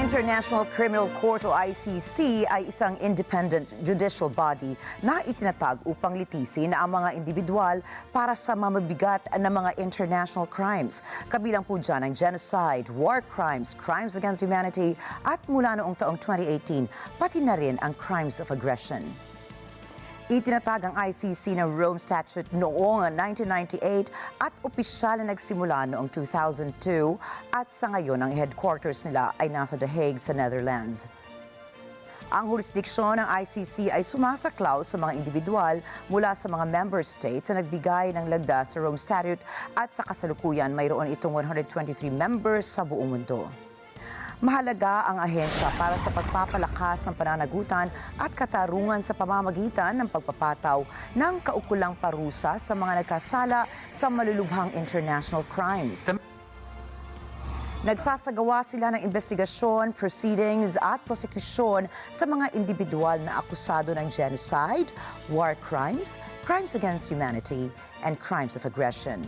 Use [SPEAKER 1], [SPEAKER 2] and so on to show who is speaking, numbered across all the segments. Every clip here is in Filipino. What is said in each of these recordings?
[SPEAKER 1] International Criminal Court o ICC ay isang independent judicial body na itinatag upang litisin ang mga individual para sa mamabigat na mga international crimes. Kabilang po dyan ang genocide, war crimes, crimes against humanity at mula noong taong 2018, pati na rin ang crimes of aggression. Itinatag ang ICC ng Rome Statute noong 1998 at opisyal na nagsimula noong 2002 at sa ngayon ang headquarters nila ay nasa The Hague sa Netherlands. Ang jurisdiksyon ng ICC ay sumasaklaw sa mga individual mula sa mga member states na nagbigay ng lagda sa Rome Statute at sa kasalukuyan mayroon itong 123 members sa buong mundo. Mahalaga ang ahensya para sa pagpapalakas ng pananagutan at katarungan sa pamamagitan ng pagpapataw ng kaukulang parusa sa mga nagkasala sa malulubhang international crimes. Nagsasagawa sila ng investigasyon, proceedings at prosekusyon sa mga individual na akusado ng genocide, war crimes, crimes against humanity, and crimes of aggression.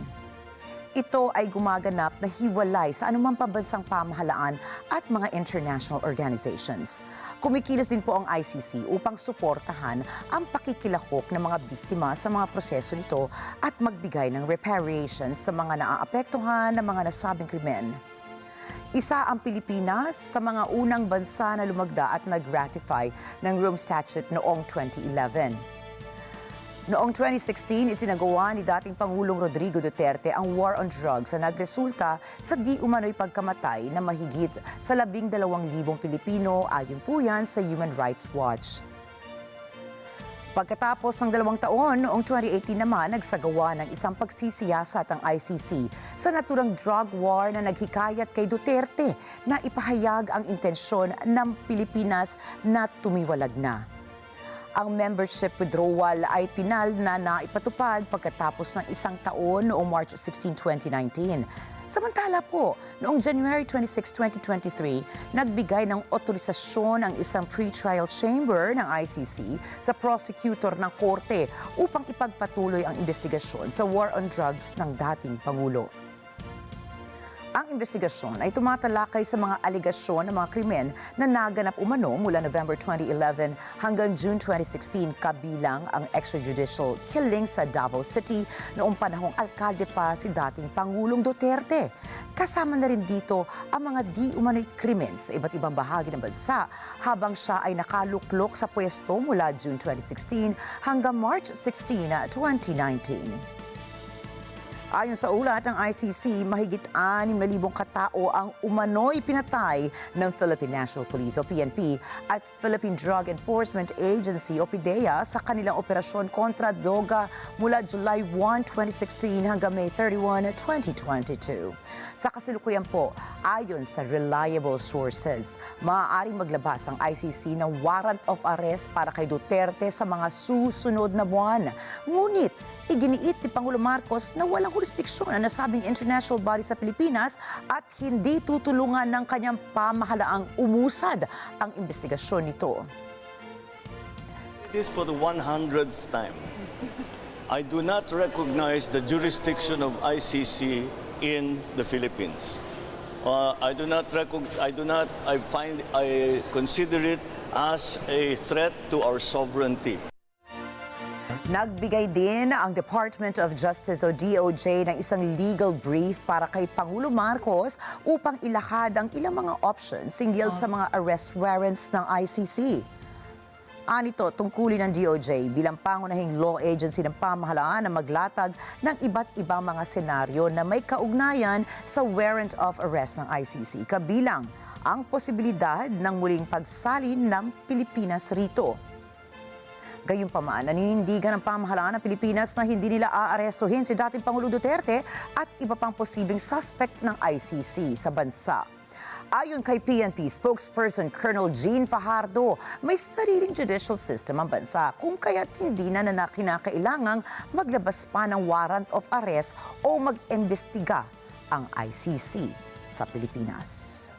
[SPEAKER 1] Ito ay gumaganap na hiwalay sa anumang pambansang pamahalaan at mga international organizations. Kumikilos din po ang ICC upang suportahan ang pakikilahok ng mga biktima sa mga proseso nito at magbigay ng reparations sa mga naaapektuhan ng mga nasabing krimen. Isa ang Pilipinas sa mga unang bansa na lumagda at nag-ratify ng Rome Statute noong 2011. Noong 2016, isinagawa ni dating Pangulong Rodrigo Duterte ang war on drugs na nagresulta sa di umano'y pagkamatay na mahigit sa 12,000 Pilipino ayon po yan sa Human Rights Watch. Pagkatapos ng 2 taon, noong 2018 naman, nagsagawa ng isang pagsisiyasat ang ICC sa naturang drug war na naghikayat kay Duterte na ipahayag ang intensyon ng Pilipinas na tumiwalag na. Ang membership withdrawal ay pinal na naipatupad pagkatapos ng 1 taon noong March 16, 2019. Samantala po, noong January 26, 2023, nagbigay ng otorisasyon ang isang pre-trial chamber ng ICC sa prosecutor ng korte upang ipagpatuloy ang investigasyon sa war on drugs ng dating Pangulo. Ang investigasyon ay tumatalakay sa mga aligasyon ng mga krimen na naganap umano mula November 2011 hanggang June 2016 kabilang ang extrajudicial killing sa Davao City noong panahong alkalde pa si dating Pangulong Duterte. Kasama na rin dito ang mga di umano'y krimen sa iba't ibang bahagi ng bansa habang siya ay nakaluklok sa pwesto mula June 2016 hanggang March 16, 2019. Ayon sa ulat ng ICC, mahigit 6,000 katao ang umano'y pinatay ng Philippine National Police o PNP at Philippine Drug Enforcement Agency o PDEA sa kanilang operasyon kontra droga mula July 1, 2016 hanggang May 31, 2022. Sa kasalukuyan po, ayon sa reliable sources, maaaring maglabas ang ICC ng warrant of arrest para kay Duterte sa mga susunod na buwan. Ngunit, iginiit ni Pangulo Marcos na walang jurisdiksyon ang nasabing international body sa Pilipinas at hindi tutulungan ng kanyang pamahalaang umusad ang investigasyon nito.
[SPEAKER 2] It is for the 100th time. I do not recognize the jurisdiction of ICC in the Philippines. I consider it as a threat to our sovereignty.
[SPEAKER 1] Nagbigay din ang Department of Justice o DOJ ng isang legal brief para kay Pangulo Marcos upang ilahad ang ilang mga options hinggil sa mga arrest warrants ng ICC. Anito, tungkulin ng DOJ bilang pangunahing law agency ng pamahalaan na maglatag ng iba't ibang mga senaryo na may kaugnayan sa warrant of arrest ng ICC, kabilang ang posibilidad ng muling pagsalin ng Pilipinas rito. Gayunpaman, naninindigan ng pamahalaan ng Pilipinas na hindi nila aarestuhin si dating Pangulo Duterte at iba pang posibleng suspect ng ICC sa bansa. Ayon kay PNP spokesperson Colonel Jean Fajardo, may sariling judicial system ang bansa kung kaya't hindi na kinakailangang maglabas pa ng warrant of arrest o mag-imbestiga ang ICC sa Pilipinas.